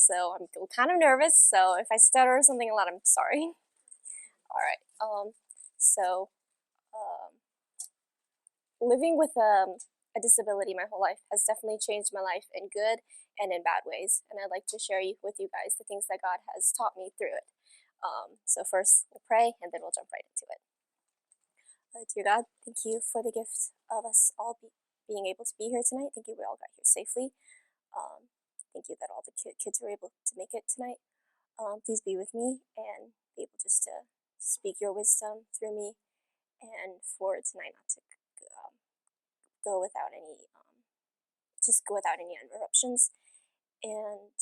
so I'm kind of nervous. So if I stutter or something a lot, I'm sorry. All right. So um, living with a disability my whole life has definitely changed my life in good and in bad ways, and I'd like to share with you guys the things that God has taught me through it. So first, we'll pray, and then we'll jump right into it. Dear God, thank you for the gift of us all being able to be here tonight. Thank you we all got here safely. Um, Thank you that all the kids were able to make it tonight. Please be with me and be able just to speak your wisdom through me, and for tonight not to um, go without any, just go without any interruptions. And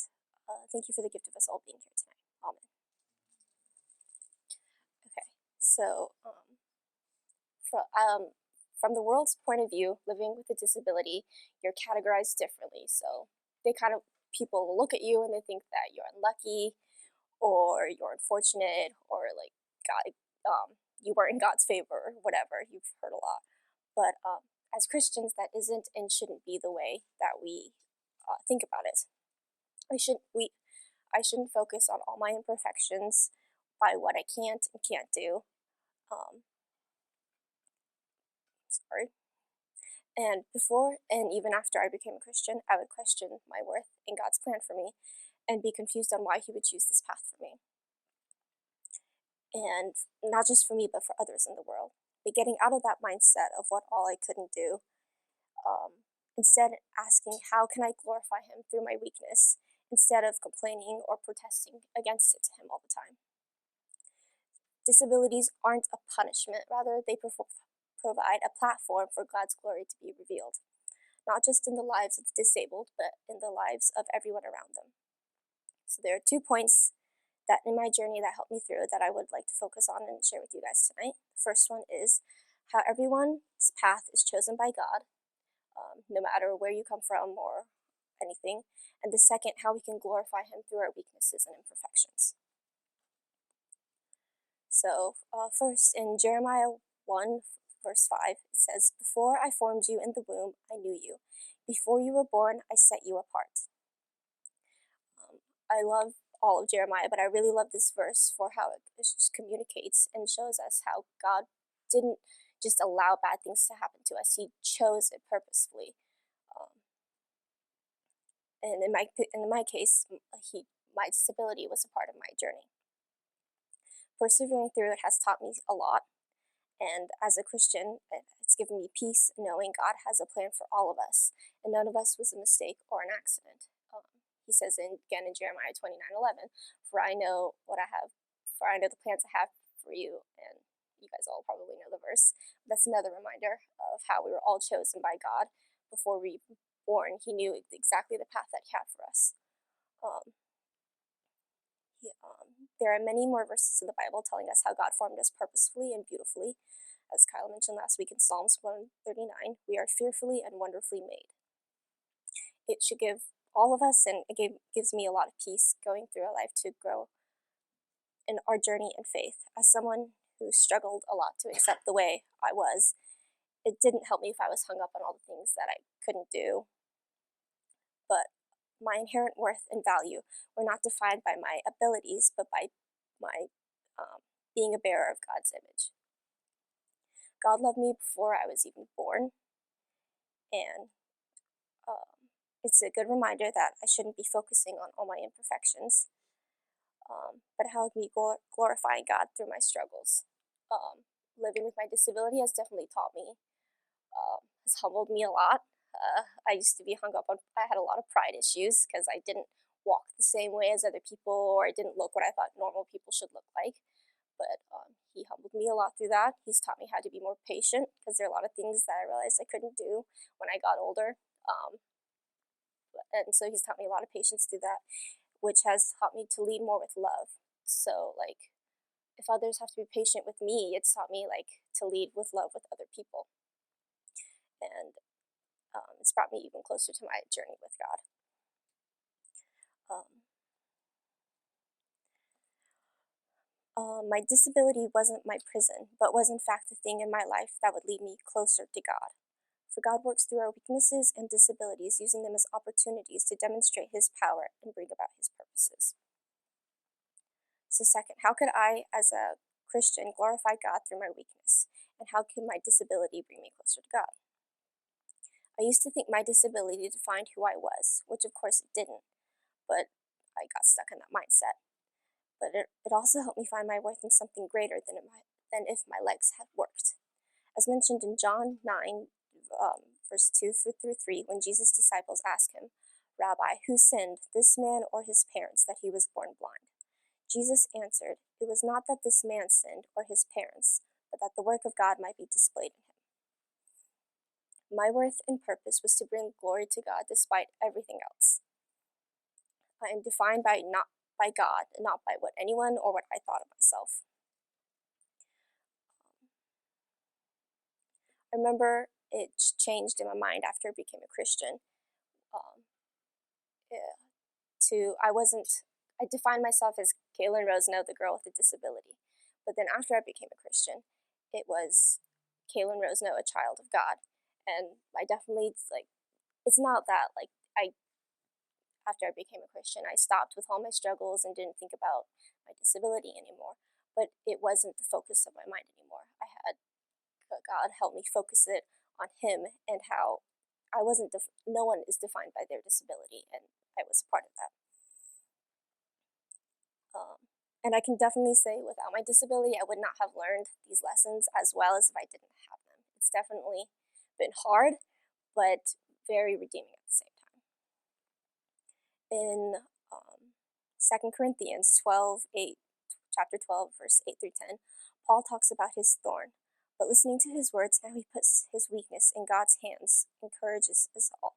thank you for the gift of us all being here tonight. Amen. Okay, so from the world's point of view, living with a disability, you're categorized differently. So they kind of people will look at you and they think that you're unlucky or you're unfortunate or like God, you weren't in God's favor or whatever. You've heard a lot, but as Christians, that isn't and shouldn't be the way that we think about it. I should we I shouldn't focus on all my imperfections by what I can't and can't do. Um, Sorry. And before and even after I became a Christian, I would question my worth and God's plan for me and be confused on why He would choose this path for me. And not just for me, but for others in the world. But getting out of that mindset of what all I couldn't do, instead asking, how can I glorify Him through my weakness, instead of complaining or protesting against it to Him all the time. Disabilities aren't a punishment, rather, they provide a platform for God's glory to be revealed, not just in the lives of the disabled, but in the lives of everyone around them. So there are 2 points that in my journey that helped me through that I would like to focus on and share with you guys tonight. The first one is how everyone's path is chosen by God, no matter where you come from or anything. And the second, how we can glorify Him through our weaknesses and imperfections. So, first, in Jeremiah 1, verse 5, it says, "Before I formed you in the womb, I knew you. Before you were born, I set you apart." I love all of Jeremiah, but I really love this verse for how it just communicates and shows us how God didn't just allow bad things to happen to us; He chose it purposefully. Um, and in my case, my disability was a part of my journey. Persevering through it has taught me a lot, and as a Christian, it's given me peace knowing God has a plan for all of us, and none of us was a mistake or an accident. He says again in Jeremiah 29:11, "For I know what I have, for I know the plans I have for you," and you guys all probably know the verse. That's another reminder of how we were all chosen by God before we were born. He knew exactly the path that He had for us. Um, there are many more verses in the Bible telling us how God formed us purposefully and beautifully. As Kyle mentioned last week in Psalms 139, we are fearfully and wonderfully made. It should give all of us, and it gives me a lot of peace going through our life to grow in our journey in faith. As someone who struggled a lot to accept the way I was, it didn't help me if I was hung up on all the things that I couldn't do. But my inherent worth and value were not defined by my abilities, but by my being a bearer of God's image. God loved me before I was even born, and it's a good reminder that I shouldn't be focusing on all my imperfections, but how me glorifying God through my struggles. Living with my disability has definitely taught me, has humbled me a lot. I used to be hung up on, I had a lot of pride issues because I didn't walk the same way as other people, or I didn't look what I thought normal people should look like. But He humbled me a lot through that. He's taught me how to be more patient because there are a lot of things that I realized I couldn't do when I got older. And so He's taught me a lot of patience through that, which has taught me to lead more with love. So, like, if others have to be patient with me, it's taught me, like, to lead with love with other people. And it's brought me even closer to my journey with God. Um, my disability wasn't my prison, but was in fact the thing in my life that would lead me closer to God. For God works through our weaknesses and disabilities, using them as opportunities to demonstrate his power and bring about his purposes. So second, how could I, as a Christian, glorify God through my weakness? And how can my disability bring me closer to God? I used to think my disability defined who I was, which of course it didn't, but I got stuck in that mindset. But it also helped me find my worth in something greater than if my legs had worked. As mentioned in John 9, verse 2 through 3, when Jesus' disciples asked him, "Rabbi, who sinned, this man or his parents, that he was born blind?" Jesus answered, "It was not that this man sinned or his parents, but that the work of God might be displayed in him." My worth and purpose was to bring glory to God despite everything else. I am defined by not by God, and not by what anyone or what I thought of myself. I remember it changed in my mind after I became a Christian. Um, yeah, I defined myself as Kaylin Roseno, the girl with a disability. But then after I became a Christian, it was Kaylin Roseno, a child of God. And I definitely, it's not that, after I became a Christian, I stopped with all my struggles and didn't think about my disability anymore. But it wasn't the focus of my mind anymore. I had God help me focus it on Him and how no one is defined by their disability, and I was a part of that. And I can definitely say without my disability, I would not have learned these lessons as well as if I didn't have them. It's definitely been hard, but very redeeming at the same time. In 2 Corinthians 12:8, chapter 12, verse 8 through 10, Paul talks about his thorn, but listening to his words, now he puts his weakness in God's hands, encourages us all.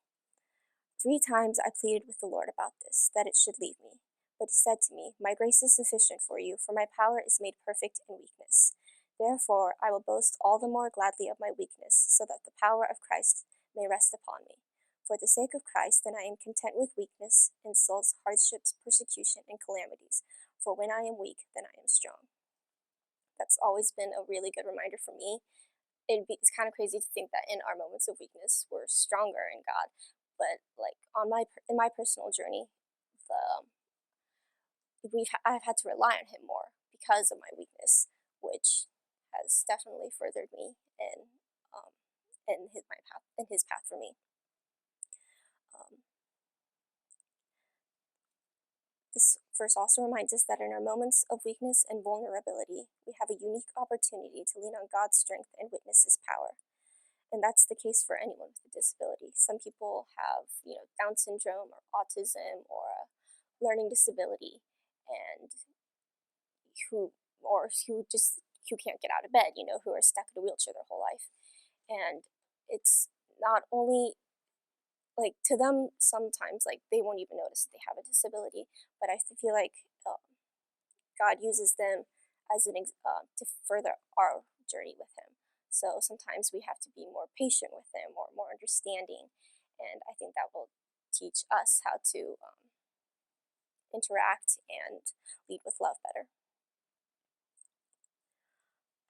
3 times I pleaded with the Lord about this, that it should leave me. But he said to me, "My grace is sufficient for you, for my power is made perfect in weakness. Therefore, I will boast all the more gladly of my weakness, so that the power of Christ may rest upon me. For the sake of Christ, then I am content with weakness, insults, hardships, persecution, and calamities. For when I am weak, then I am strong." That's always been a really good reminder for me. It's kind of crazy to think that in our moments of weakness, we're stronger in God. But in my personal journey, the I've had to rely on him more because of my weakness, which has definitely furthered me um, in his path for me. Um, this verse also reminds us that in our moments of weakness and vulnerability, we have a unique opportunity to lean on God's strength and witness His power. And that's the case for anyone with a disability. Some people have, Down syndrome or autism or a learning disability, and who who can't get out of bed, who are stuck in a wheelchair their whole life. And it's not only to them sometimes they won't even notice that they have a disability, but I feel like God uses them to further our journey with Him. So sometimes we have to be more patient with them or more understanding, and I think that will teach us how to interact and lead with love better.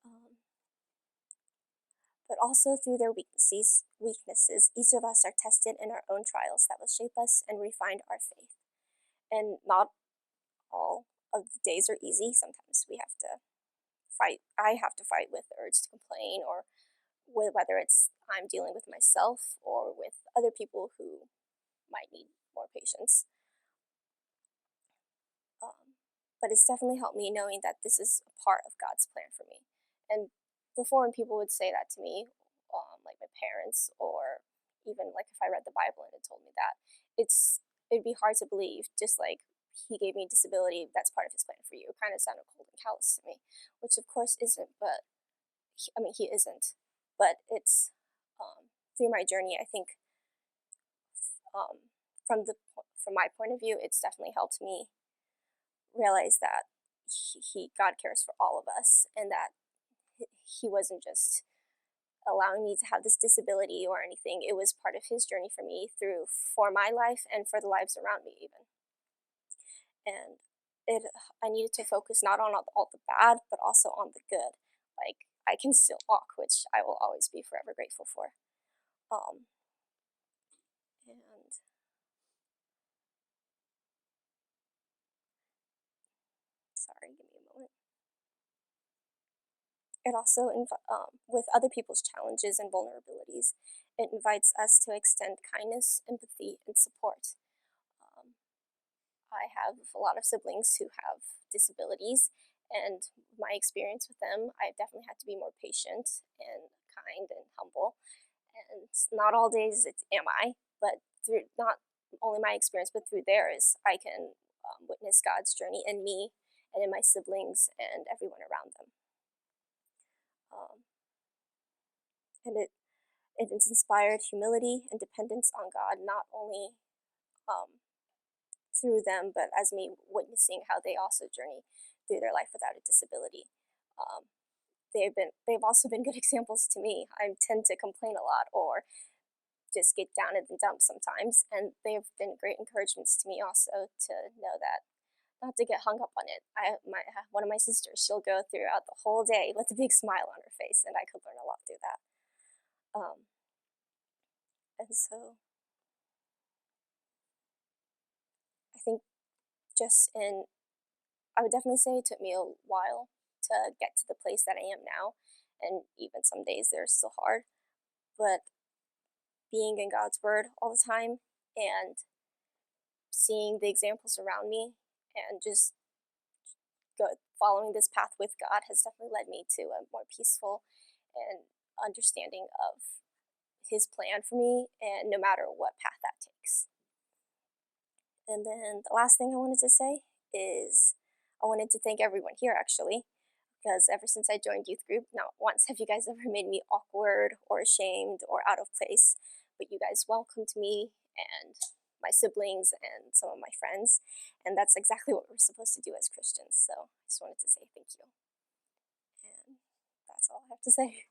Um, but also through their weaknesses, each of us are tested in our own trials that will shape us and refine our faith. And not all of the days are easy. Sometimes we have to fight. I have to fight with the urge to complain, or with whether it's I'm dealing with myself or with other people who might need more patience. But it's definitely helped me knowing that this is a part of God's plan for me. And before, when people would say that to me, like my parents, or even like if I read the Bible and it told me that, it'd be hard to believe. Just like He gave me disability, that's part of His plan for you. It kind of sounded cold and callous to me, which of course isn't. But He isn't. But it's through my journey, I think from my point of view, it's definitely helped me realize that God cares for all of us, and that He wasn't just allowing me to have this disability or anything. It was part of His journey for my life and for the lives around me even. And I needed to focus not on all the bad, but also on the good. Like, I can still walk, which I will always be forever grateful for. Um, and sorry, give me a moment. It also, with other people's challenges and vulnerabilities, it invites us to extend kindness, empathy, and support. Um, I have a lot of siblings who have disabilities, and my experience with them, I definitely had to be more patient and kind and humble. And not all days am I, but through not only my experience, but through theirs, I can witness God's journey in me and in my siblings and everyone around them. Um, and it has inspired humility and dependence on God, not only um, through them, but as me witnessing how they also journey through their life without a disability. Um, they've also been good examples to me. I tend to complain a lot or just get down in the dumps sometimes, and they've been great encouragements to me also to know that not to get hung up on it. One of my sisters, she'll go throughout the whole day with a big smile on her face, and I could learn a lot through that. Um, and so I think just in I would definitely say it took me a while to get to the place that I am now, and even some days they're still hard. But being in God's Word all the time and seeing the examples around me and just following this path with God has definitely led me to a more peaceful and understanding of His plan for me, and no matter what path that takes. And then the last thing I wanted to say is I wanted to thank everyone here actually, because ever since I joined youth group, not once have you guys ever made me awkward or ashamed or out of place, but you guys welcomed me and my siblings and some of my friends, and that's exactly what we're supposed to do as Christians. So I just wanted to say thank you, and that's all I have to say.